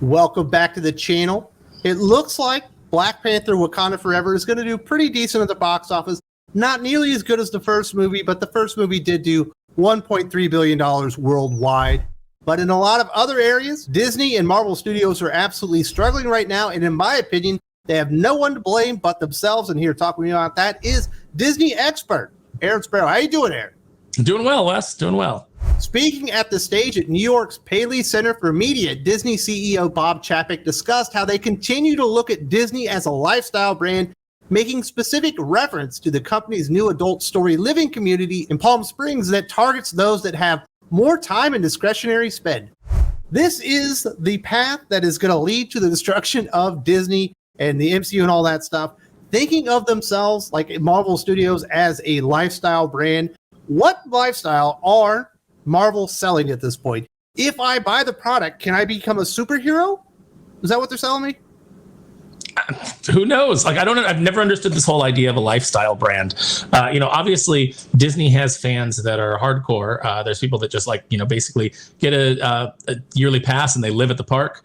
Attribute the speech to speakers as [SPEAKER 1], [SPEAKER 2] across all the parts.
[SPEAKER 1] Welcome back to the channel. It looks like Black Panther Wakanda Forever is going to do pretty decent at the box office. Not nearly as good as the first movie, but the first movie did do $1.3 billion worldwide. But in a lot of other areas, Disney and Marvel Studios are absolutely struggling right now. And in my opinion, they have no one to blame but themselves. And here talking to me about that is Disney expert, Aaron Sparrow. How you doing, Aaron?
[SPEAKER 2] Doing well, Wes. Doing well.
[SPEAKER 1] Speaking at the stage at New York's Paley Center for Media, Disney CEO Bob Chapek discussed how they continue to look at Disney as a lifestyle brand, making specific reference to the company's new adult story living community in Palm Springs that targets those that have more time and discretionary spend. This is the path that is going to lead to the destruction of Disney and the MCU and all that stuff. Thinking of themselves like Marvel Studios as a lifestyle brand, what lifestyle are Marvel selling at this point? If I buy the product, can I become a superhero? Is that what they're selling me?
[SPEAKER 2] Who knows? Like, I don't know. I've never understood this whole idea of a lifestyle brand. Obviously Disney has fans that are hardcore. There's people that just basically get a yearly pass and they live at the park.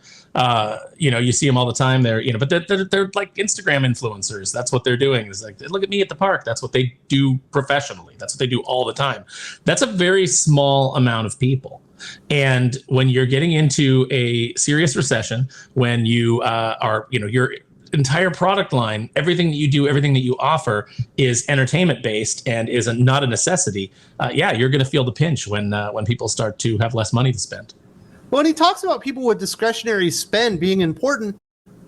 [SPEAKER 2] You see them all the time. They're like Instagram influencers. That's what they're doing. It's like, look at me at the park. That's what they do professionally. That's what they do all the time. That's a very small amount of people. And when you're getting into a serious recession, when you your entire product line, everything that you do, everything that you offer is entertainment based and is not a necessity. You're going to feel the pinch when people start to have less money to spend.
[SPEAKER 1] Well, and he talks about people with discretionary spend being important,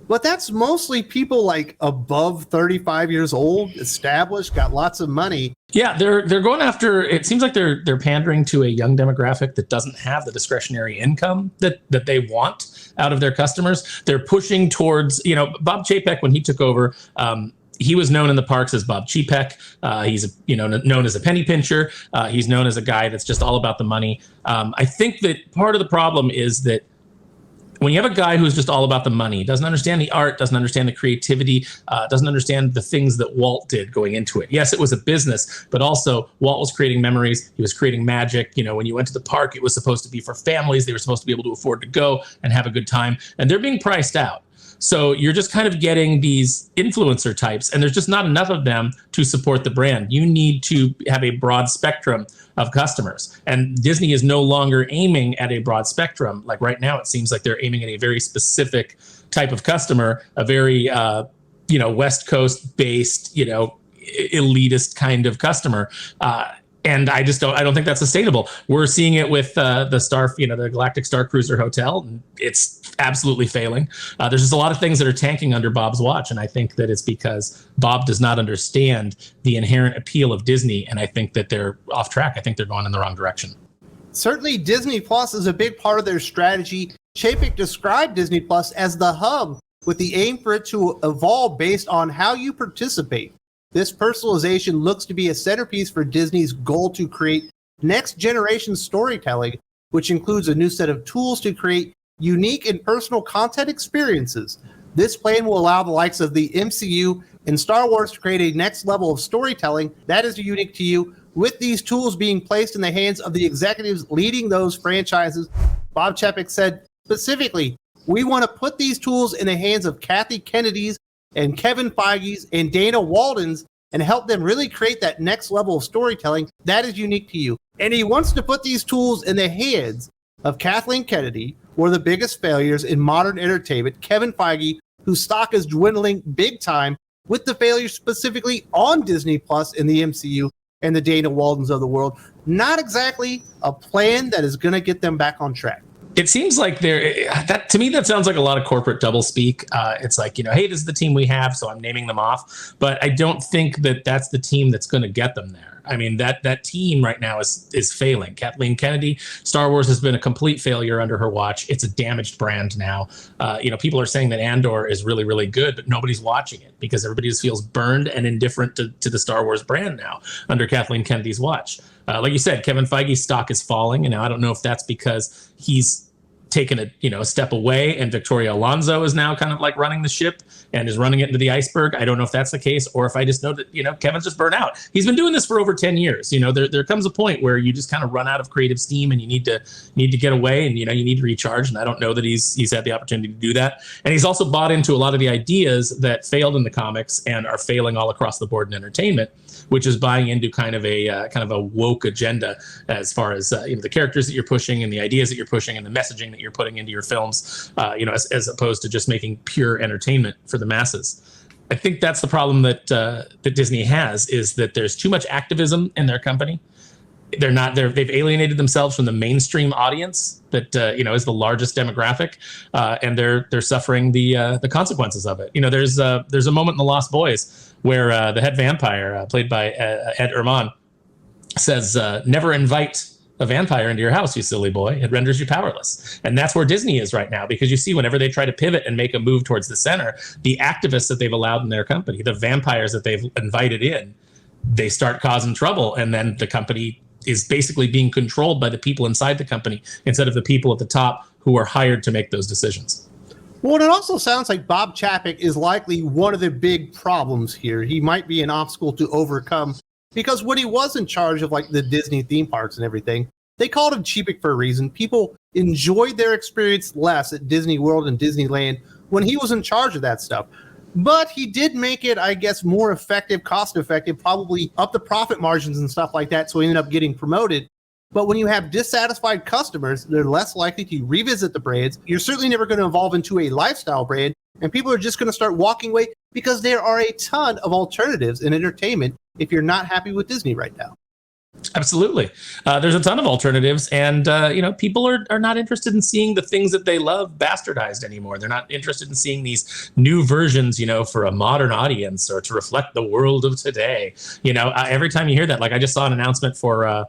[SPEAKER 1] but that's mostly people like above 35 years old, established, got lots of money.
[SPEAKER 2] Yeah, they're going after, it seems like they're pandering to a young demographic that doesn't have the discretionary income that they want out of their customers. They're pushing towards, Bob Chapek, when he took over, he was known in the parks as Bob Chapek. He's known as a penny pincher. He's known as a guy that's just all about the money. I think that part of the problem is that when you have a guy who's just all about the money, doesn't understand the art, doesn't understand the creativity, doesn't understand the things that Walt did going into it. Yes, it was a business, but also Walt was creating memories. He was creating magic. When you went to the park, it was supposed to be for families. They were supposed to be able to afford to go and have a good time. And they're being priced out. So you're just kind of getting these influencer types, and there's just not enough of them to support the brand. You need to have a broad spectrum of customers. And Disney is no longer aiming at a broad spectrum. Like right now, it seems like they're aiming at a very specific type of customer, a very, West Coast based, elitist kind of customer. And I don't think that's sustainable. We're seeing it with the Galactic Star Cruiser Hotel. And it's absolutely failing. There's just a lot of things that are tanking under Bob's watch. And I think that it's because Bob does not understand the inherent appeal of Disney. And I think that they're off track. I think they're going in the wrong direction.
[SPEAKER 1] Certainly Disney Plus is a big part of their strategy. Chapek described Disney Plus as the hub with the aim for it to evolve based on how you participate. This personalization looks to be a centerpiece for Disney's goal to create next-generation storytelling, which includes a new set of tools to create unique and personal content experiences. This plan will allow the likes of the MCU and Star Wars to create a next level of storytelling that is unique to you, with these tools being placed in the hands of the executives leading those franchises. Bob Chapek said specifically, we want to put these tools in the hands of Kathy Kennedy's and Kevin Feige's and Dana Walden's and help them really create that next level of storytelling that is unique to you. And he wants to put these tools in the hands of Kathleen Kennedy, one of the biggest failures in modern entertainment, Kevin Feige, whose stock is dwindling big time with the failure specifically on Disney Plus in the MCU and the Dana Waldens of the world. Not exactly a plan that is going to get them back on track.
[SPEAKER 2] It seems like to me, that sounds like a lot of corporate doublespeak. It's like, hey, this is the team we have, so I'm naming them off. But I don't think that that's the team that's going to get them there. I mean, that team right now is failing. Kathleen Kennedy, Star Wars has been a complete failure under her watch. It's a damaged brand now. People are saying that Andor is really, really good, but nobody's watching it because everybody just feels burned and indifferent to the Star Wars brand now under Kathleen Kennedy's watch. Like you said, Kevin Feige's stock is falling, and now I don't know if that's because he's taken a step away, and Victoria Alonso is now kind of like running the ship and is running it into the iceberg. I don't know if that's the case, or if I just know that Kevin's just burnt out. He's been doing this for over 10 years. There comes a point where you just kind of run out of creative steam, and you need to get away, and you need to recharge. And I don't know that he's had the opportunity to do that. And he's also bought into a lot of the ideas that failed in the comics and are failing all across the board in entertainment, which is buying into kind of a woke agenda as far as the characters that you're pushing and the ideas that you're pushing and the messaging that you're putting into your films, as opposed to just making pure entertainment for the masses. I think that's the problem that Disney has, is that there's too much activism in their company. They've alienated themselves from the mainstream audience that is the largest demographic, and they're suffering the consequences of it. There's a moment in The Lost Boys where the head vampire, played by Ed Herman, says, "Never invite a vampire into your house, you silly boy. It renders you powerless." And that's where Disney is right now, because you see, whenever they try to pivot and make a move towards the center, the activists that they've allowed in their company, the vampires that they've invited in, they start causing trouble, and then the company is basically being controlled by the people inside the company instead of the people at the top who are hired to make those decisions.
[SPEAKER 1] Well, it also sounds like Bob Chapek is likely one of the big problems here. He might be an obstacle to overcome, because when he was in charge of like the Disney theme parks and everything, they called him Chapek for a reason. People enjoyed their experience less at Disney World and Disneyland when he was in charge of that stuff. But he did make it, I guess, more effective, cost effective, probably up the profit margins and stuff like that. So he ended up getting promoted. But when you have dissatisfied customers, they're less likely to revisit the brands. You're certainly never going to evolve into a lifestyle brand, and people are just going to start walking away, because there are a ton of alternatives in entertainment if you're not happy with Disney right now.
[SPEAKER 2] Absolutely. There's a ton of alternatives, and people are not interested in seeing the things that they love bastardized anymore. They're not interested in seeing these new versions, for a modern audience or to reflect the world of today. Every time you hear that, like I just saw an announcement for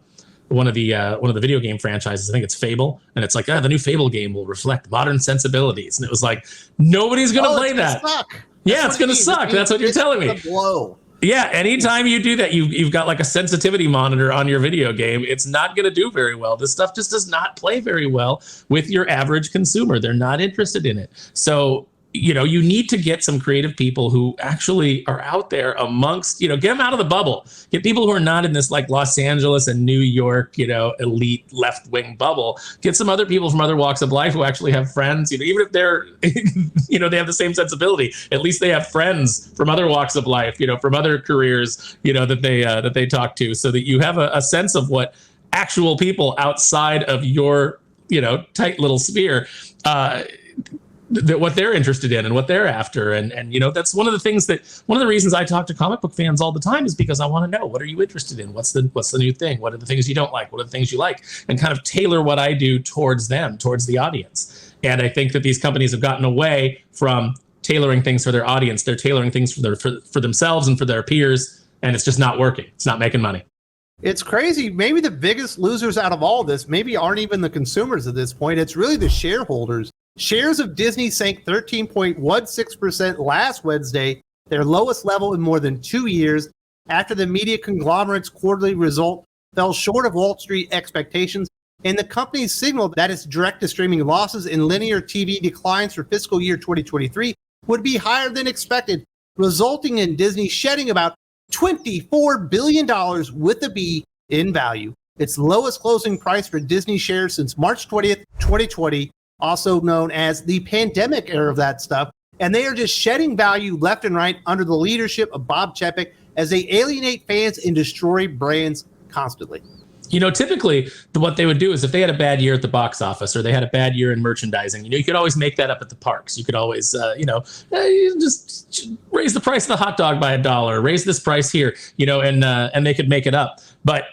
[SPEAKER 2] one of the video game franchises. I think it's Fable, and it's like, the new Fable game will reflect modern sensibilities, and it was like, nobody's gonna play that.
[SPEAKER 1] Suck.
[SPEAKER 2] Yeah, it's gonna suck. That's what you're telling me.
[SPEAKER 1] Blow.
[SPEAKER 2] Yeah, anytime you do that, you've got like a sensitivity monitor on your video game. It's not going to do very well. This stuff just does not play very well with your average consumer. They're not interested in it. So, you need to get some creative people who actually are out there amongst, get them out of the bubble. Get people who are not in this like Los Angeles and New York, elite left-wing bubble. Get some other people from other walks of life who actually have friends, even if they're, they have the same sensibility. At least they have friends from other walks of life, from other careers, that they talk to, so that you have a sense of what actual people outside of your, tight little sphere, what they're interested in and what they're after. And that's one of the reasons I talk to comic book fans all the time, is because I want to know, what are you interested in? What's the new thing? What are the things you don't like? What are the things you like? And kind of tailor what I do towards them, towards the audience. And I think that these companies have gotten away from tailoring things for their audience. They're tailoring things for themselves and for their peers, and it's just not working. It's not making money.
[SPEAKER 1] It's crazy. Maybe the biggest losers out of all this maybe aren't even the consumers at this point. It's really the shareholders. Shares of Disney sank 13.16% last Wednesday, their lowest level in more than 2 years, after the media conglomerate's quarterly result fell short of Wall Street expectations, and the company signaled that its direct-to-streaming losses and linear TV declines for fiscal year 2023 would be higher than expected, resulting in Disney shedding about $24 billion with a B in value, its lowest closing price for Disney shares since March 20th, 2020, also known as the pandemic era of that stuff. And they are just shedding value left and right under the leadership of Bob Chapek as they alienate fans and destroy brands constantly.
[SPEAKER 2] Typically what they would do is, if they had a bad year at the box office or they had a bad year in merchandising, you could always make that up at the parks. You could always, just raise the price of the hot dog by $1, raise this price here, and they could make it up. But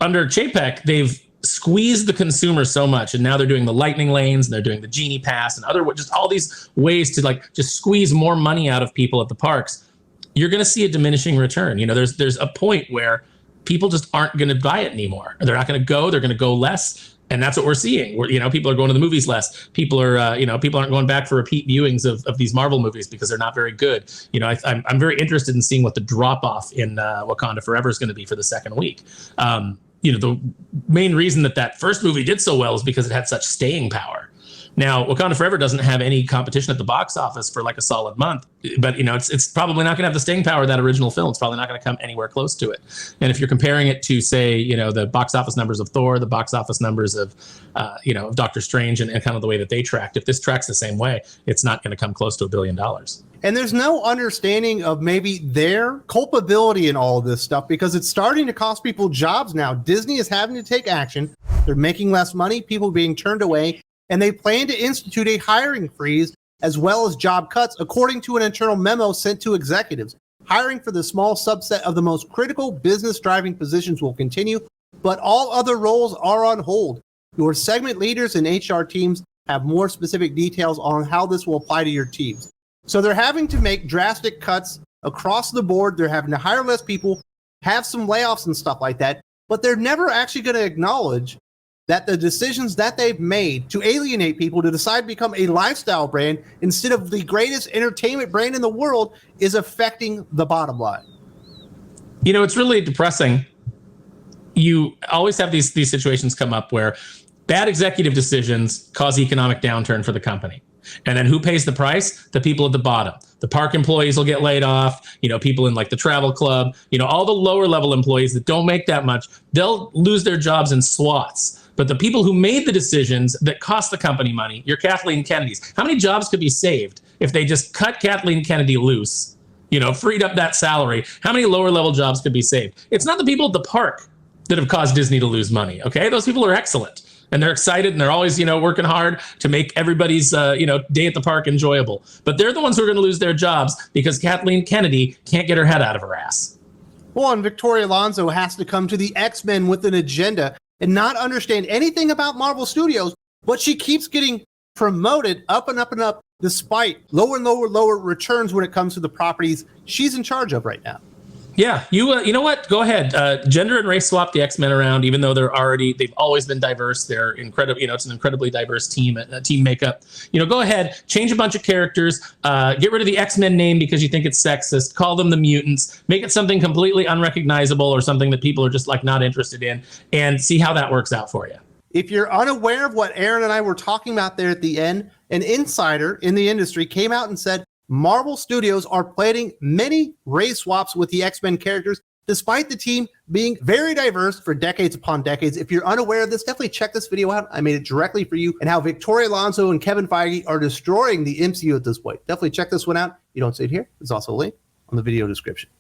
[SPEAKER 2] under Chapek, they've squeezed the consumer so much, and now they're doing the lightning lanes, and they're doing the Genie Pass and just all these ways to just squeeze more money out of people at the parks. You're going to see a diminishing return. There's a point where people just aren't going to buy it anymore. They're not going to go. They're going to go less, and that's what we're seeing. People are going to the movies less. People aren't going back for repeat viewings of these Marvel movies because they're not very good. I'm very interested in seeing what the drop off in Wakanda Forever is going to be for the second week. The main reason that first movie did so well is because it had such staying power. Now, Wakanda Forever doesn't have any competition at the box office for like a solid month, but it's probably not going to have the staying power of that original film. It's probably not going to come anywhere close to it. And if you're comparing it to, say, the box office numbers of Thor, the box office numbers of, of Doctor Strange, and kind of the way that they tracked, if this tracks the same way, it's not going to come close to $1 billion.
[SPEAKER 1] And there's no understanding of maybe their culpability in all of this stuff, because it's starting to cost people jobs now. Disney is having to take action. They're making less money, people being turned away, and they plan to institute a hiring freeze as well as job cuts, according to an internal memo sent to executives. Hiring for the small subset of the most critical business-driving positions will continue, but all other roles are on hold. Your segment leaders and HR teams have more specific details on how this will apply to your teams. So they're having to make drastic cuts across the board. They're having to hire less people, have some layoffs and stuff like that, but they're never actually going to acknowledge that the decisions that they've made to alienate people to decide to become a lifestyle brand instead of the greatest entertainment brand in the world is affecting the bottom line.
[SPEAKER 2] It's really depressing. You always have these situations come up where bad executive decisions cause economic downturn for the company. And then who pays the price? The people at the bottom. The park employees will get laid off. People in like the travel club, all the lower level employees that don't make that much, they'll lose their jobs in swaths. But the people who made the decisions that cost the company money, your Kathleen Kennedys, how many jobs could be saved if they just cut Kathleen Kennedy loose, freed up that salary? How many lower level jobs could be saved? It's not the people at the park that have caused Disney to lose money. Okay. Those people are excellent. And they're excited, and they're always, working hard to make everybody's, day at the park enjoyable. But they're the ones who are going to lose their jobs because Kathleen Kennedy can't get her head out of her ass.
[SPEAKER 1] Well, and Victoria Alonso has to come to the X-Men with an agenda and not understand anything about Marvel Studios, but she keeps getting promoted up and up and up despite lower and lower returns when it comes to the properties she's in charge of right now.
[SPEAKER 2] Yeah, you know what? Go ahead. Gender and race swap the X-Men around, even though they've always been diverse. They're incredible. It's an incredibly diverse team makeup. Go ahead, change a bunch of characters, get rid of the X-Men name because you think it's sexist. Call them the mutants. Make it something completely unrecognizable or something that people are just like not interested in, and see how that works out for you.
[SPEAKER 1] If you're unaware of what Aaron and I were talking about there at the end, an insider in the industry came out and said Marvel Studios are planning many race swaps with the X-Men characters, despite the team being very diverse for decades upon decades. If you're unaware of this, definitely check this video out. I made it directly for you, and how Victoria Alonso and Kevin Feige are destroying the MCU at this point. Definitely check this one out. You don't see it here. There's also a link on the video description.